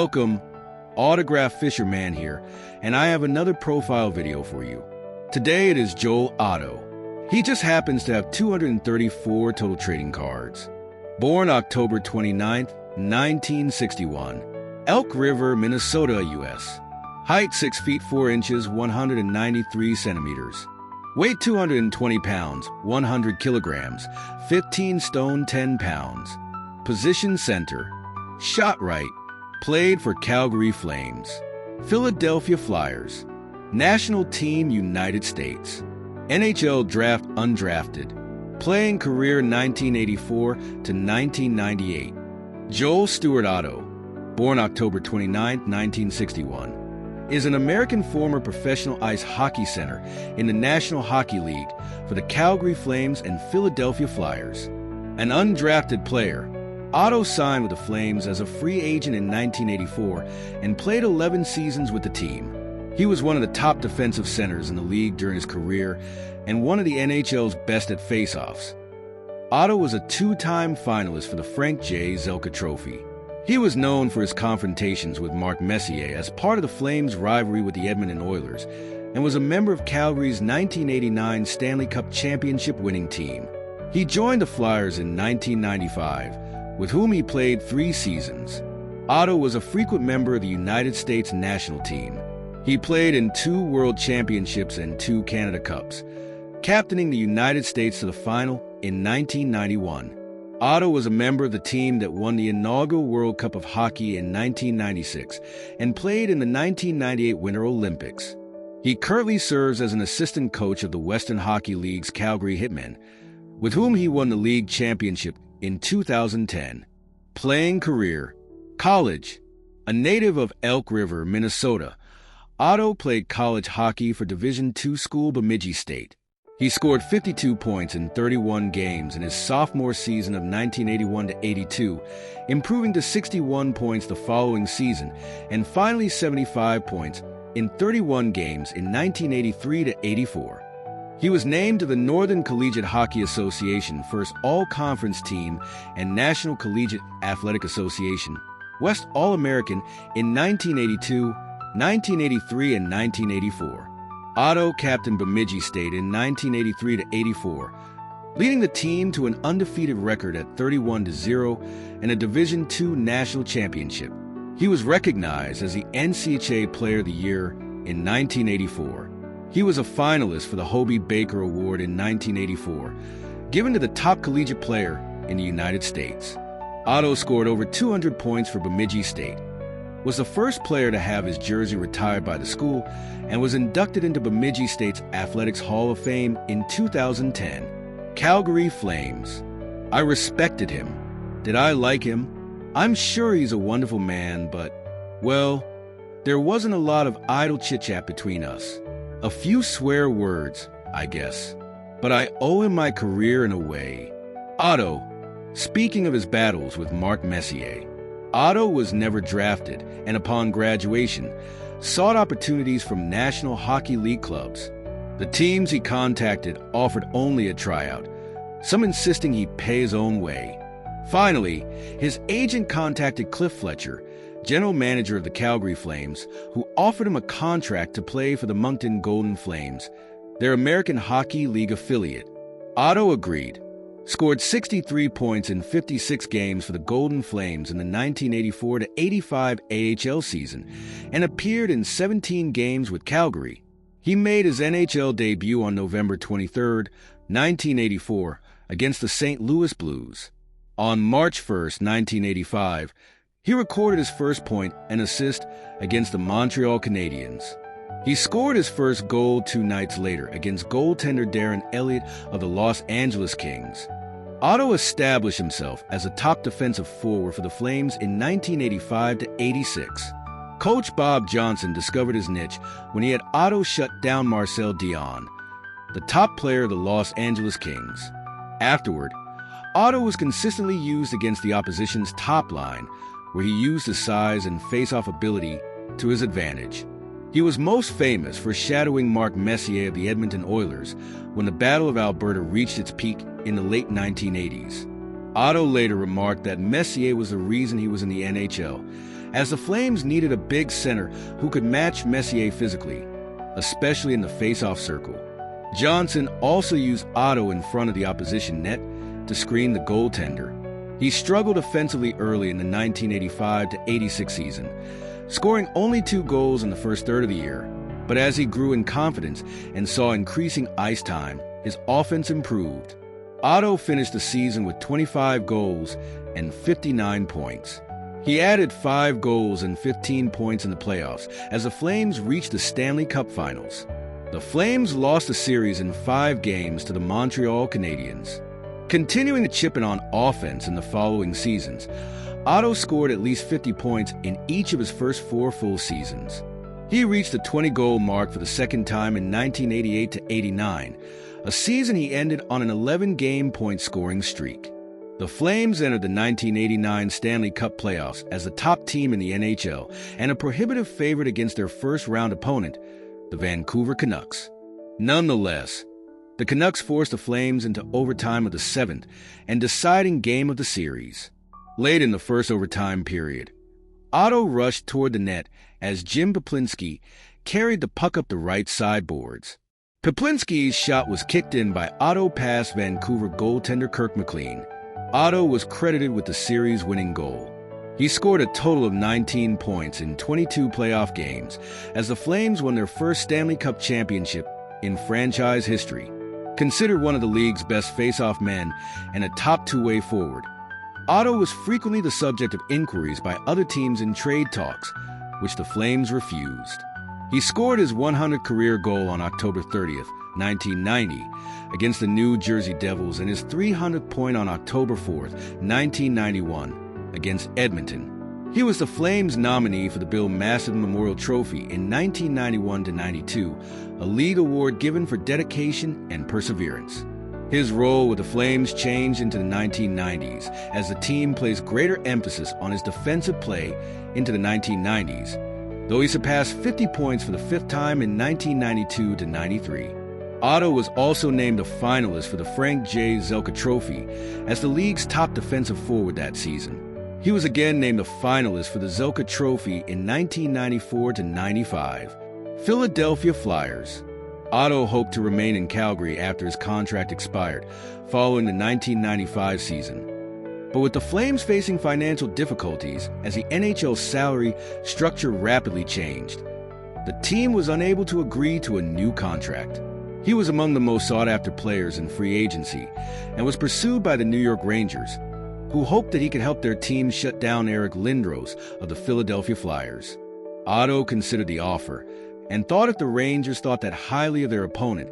Welcome, Autograph Fisherman here, and I have another profile video for you. Today it is Joel Otto. He just happens to have 234 total trading cards. Born October 29, 1961. Elk River, Minnesota, U.S. Height 6 feet 4 inches, 193 centimeters. Weight 220 pounds, 100 kilograms, 15 stone 10 pounds. Position center. Shot right. Played for Calgary Flames. Philadelphia Flyers. National team United States. NHL draft undrafted. Playing career 1984 to 1998. Joel Stuart Otto, born October 29, 1961. Is an American former professional ice hockey center in the National Hockey League for the Calgary Flames and Philadelphia Flyers. An undrafted player, Otto signed with the Flames as a free agent in 1984 and played 11 seasons with the team. He was one of the top defensive centers in the league during his career and one of the NHL's best at faceoffs. Otto was a two-time finalist for the Frank J. Zelka Trophy. He was known for his confrontations with Mark Messier as part of the Flames' rivalry with the Edmonton Oilers and was a member of Calgary's 1989 Stanley Cup championship winning team. He joined the Flyers in 1995, with whom he played 3 seasons. Otto was a frequent member of the United States national team. He played in 2 World Championships and 2 Canada Cups, captaining the United States to the final in 1991. Otto was a member of the team that won the inaugural World Cup of Hockey in 1996 and played in the 1998 Winter Olympics. He currently serves as an assistant coach of the Western Hockey League's Calgary Hitmen, with whom he won the league championship in 2010. Playing career. College. A native of Elk River, Minnesota, Otto played college hockey for Division II school Bemidji State. He scored 52 points in 31 games in his sophomore season of 1981-82, improving to 61 points the following season, and finally 75 points in 31 games in 1983-84. He was named to the Northern Collegiate Hockey Association First All-Conference Team and National Collegiate Athletic Association West All-American in 1982, 1983, and 1984. Otto captained Bemidji State in 1983-84, leading the team to an undefeated record at 31-0 and a Division II national championship. He was recognized as the NCHA Player of the Year in 1984. He was a finalist for the Hobey Baker Award in 1984, given to the top collegiate player in the United States. Otto scored over 200 points for Bemidji State, was the first player to have his jersey retired by the school, and was inducted into Bemidji State's Athletics Hall of Fame in 2010. Calgary Flames. I respected him. Did I like him? I'm sure he's a wonderful man, but, well, there wasn't a lot of idle chit-chat between us. A few swear words, I guess. But I owe him my career in a way. Otto. Speaking of his battles with Mark Messier, Otto was never drafted and upon graduation sought opportunities from National Hockey League clubs. The teams he contacted offered only a tryout, some insisting he pay his own way. Finally, his agent contacted Cliff Fletcher, general manager of the Calgary Flames, who offered him a contract to play for the Moncton Golden Flames, their American Hockey League affiliate. Otto agreed. Scored 63 points in 56 games for the Golden Flames in the 1984-85 AHL season and appeared in 17 games with Calgary. He made his NHL debut on November 23, 1984, against the St. Louis Blues. On March 1, 1985, he recorded his first point and assist against the Montreal Canadiens. He scored his first goal 2 nights later against goaltender Darren Elliott of the Los Angeles Kings. Otto established himself as a top defensive forward for the Flames in 1985-86. Coach Bob Johnson discovered his niche when he had Otto shut down Marcel Dion, the top player of the Los Angeles Kings. Afterward, Otto was consistently used against the opposition's top line, where he used his size and face-off ability to his advantage. He was most famous for shadowing Mark Messier of the Edmonton Oilers when the Battle of Alberta reached its peak in the late 1980s. Otto later remarked that Messier was the reason he was in the NHL, as the Flames needed a big center who could match Messier physically, especially in the face-off circle. Johnson also used Otto in front of the opposition net to screen the goaltender. He struggled offensively early in the 1985-86 season, scoring only 2 goals in the first third of the year. But as he grew in confidence and saw increasing ice time, his offense improved. Otto finished the season with 25 goals and 59 points. He added 5 goals and 15 points in the playoffs as the Flames reached the Stanley Cup Finals. The Flames lost the series in 5 games to the Montreal Canadiens. Continuing to chip in on offense in the following seasons, Otto scored at least 50 points in each of his first 4 full seasons. He reached the 20-goal mark for the second time in 1988-89, a season he ended on an 11-game point-scoring streak. The Flames entered the 1989 Stanley Cup playoffs as the top team in the NHL and a prohibitive favorite against their first-round opponent, the Vancouver Canucks. Nonetheless, the Canucks forced the Flames into overtime of the 7th and deciding game of the series. Late in the first overtime period, Otto rushed toward the net as Jim Peplinski carried the puck up the right sideboards. Peplinski's shot was kicked in by Otto past Vancouver goaltender Kirk McLean. Otto was credited with the series-winning goal. He scored a total of 19 points in 22 playoff games as the Flames won their first Stanley Cup championship in franchise history. Considered one of the league's best face-off men and a top two-way forward, Otto was frequently the subject of inquiries by other teams in trade talks, which the Flames refused. He scored his 100th career goal on October 30th, 1990, against the New Jersey Devils and his 300th point on October 4th, 1991, against Edmonton. He was the Flames nominee for the Bill Massive Memorial Trophy in 1991-92, a league award given for dedication and perseverance. His role with the Flames changed into the 1990s as the team placed greater emphasis on his defensive play into the 1990s, though he surpassed 50 points for the 5th time in 1992-93. Otto was also named a finalist for the Frank J. Zelka Trophy as the league's top defensive forward that season. He was again named a finalist for the Zelka Trophy in 1994-95. Philadelphia Flyers. Otto hoped to remain in Calgary after his contract expired, following the 1995 season. But with the Flames facing financial difficulties as the NHL salary structure rapidly changed, the team was unable to agree to a new contract. He was among the most sought-after players in free agency and was pursued by the New York Rangers, who hoped that he could help their team shut down Eric Lindros of the Philadelphia Flyers. Otto considered the offer and thought if the Rangers thought that highly of their opponent,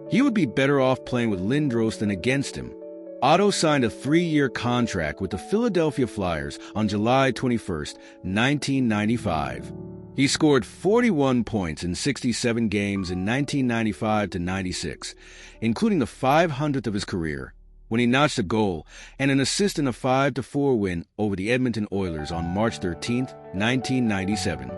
he would be better off playing with Lindros than against him. Otto signed a 3-year contract with the Philadelphia Flyers on July 21, 1995. He scored 41 points in 67 games in 1995-96, including the 500th of his career, when he notched a goal and an assist in a 5-4 win over the Edmonton Oilers on March 13, 1997.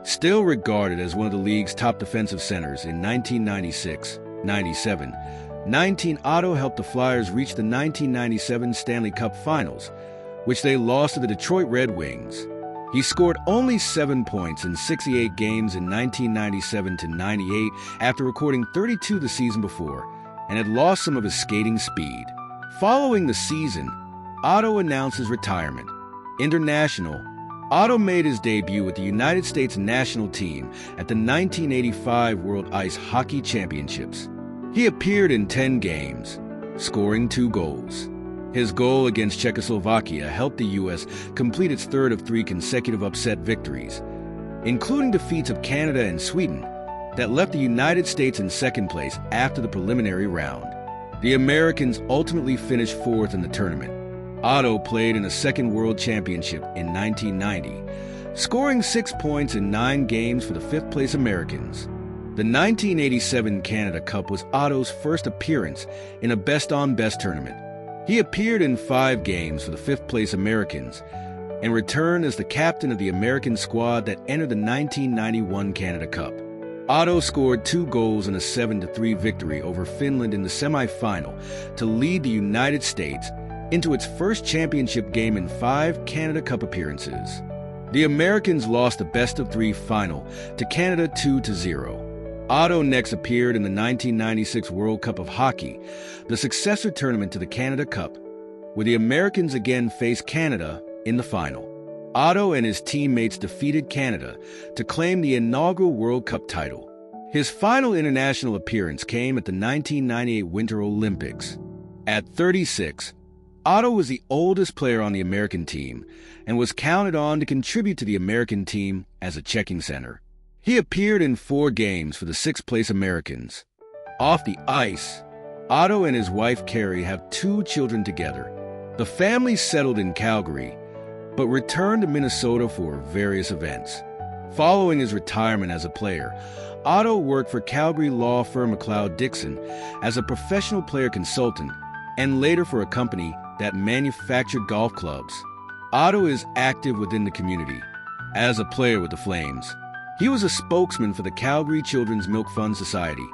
Still regarded as one of the league's top defensive centers in 1996-97, Otto helped the Flyers reach the 1997 Stanley Cup Finals, which they lost to the Detroit Red Wings. He scored only 7 points in 68 games in 1997-98 after recording 32 the season before, and had lost some of his skating speed. Following the season, Otto announced his retirement. International. Otto made his debut with the United States national team at the 1985 World Ice Hockey Championships. He appeared in 10 games, scoring 2 goals. His goal against Czechoslovakia helped the U.S. complete its 3rd of 3 consecutive upset victories, including defeats of Canada and Sweden that left the United States in 2nd place after the preliminary round. The Americans ultimately finished 4th in the tournament. Otto played in a 2nd World Championship in 1990, scoring 6 points in 9 games for the 5th place Americans. The 1987 Canada Cup was Otto's first appearance in a best-on-best tournament. He appeared in 5 games for the 5th place Americans and returned as the captain of the American squad that entered the 1991 Canada Cup. Otto scored 2 goals in a 7-3 victory over Finland in the semifinal to lead the United States into its first championship game in 5 Canada Cup appearances. The Americans lost the best-of-3 final to Canada 2-0. Otto next appeared in the 1996 World Cup of Hockey, the successor tournament to the Canada Cup, where the Americans again faced Canada in the final. Otto and his teammates defeated Canada to claim the inaugural World Cup title. His final international appearance came at the 1998 Winter Olympics. At 36, Otto was the oldest player on the American team and was counted on to contribute to the American team as a checking center. He appeared in 4 games for the 6th-place Americans. Off the ice, Otto and his wife Carrie have 2 children together. The family settled in Calgary, but returned to Minnesota for various events. Following his retirement as a player, Otto worked for Calgary law firm McLeod-Dixon as a professional player consultant and later for a company that manufactured golf clubs. Otto is active within the community. As a player with the Flames, he was a spokesman for the Calgary Children's Milk Fund Society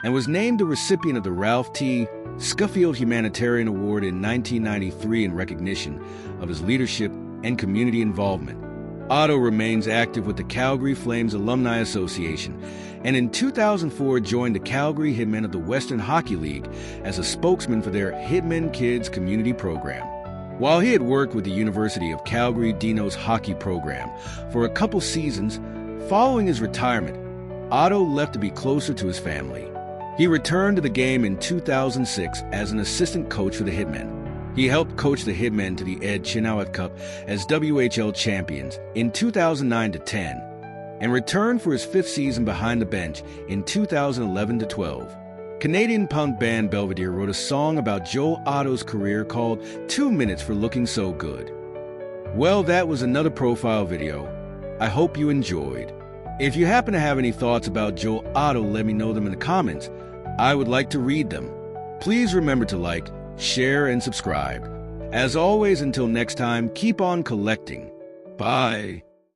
and was named the recipient of the Ralph T. Scofield Humanitarian Award in 1993 in recognition of his leadership and community involvement. Otto remains active with the Calgary Flames Alumni Association and in 2004 joined the Calgary Hitmen of the Western Hockey League as a spokesman for their Hitmen Kids community program. While he had worked with the University of Calgary Dino's hockey program for a couple seasons, following his retirement, Otto left to be closer to his family. He returned to the game in 2006 as an assistant coach for the Hitmen. He helped coach the Hitmen to the Ed Chenoweth Cup as WHL champions in 2009-10 and returned for his 5th season behind the bench in 2011-12. Canadian punk band Belvedere wrote a song about Joel Otto's career called 2 Minutes for Looking So Good. Well, that was another profile video. I hope you enjoyed. If you happen to have any thoughts about Joel Otto, let me know them in the comments. I would like to read them. Please remember to like, share, and subscribe. As always, until next time, keep on collecting. Bye.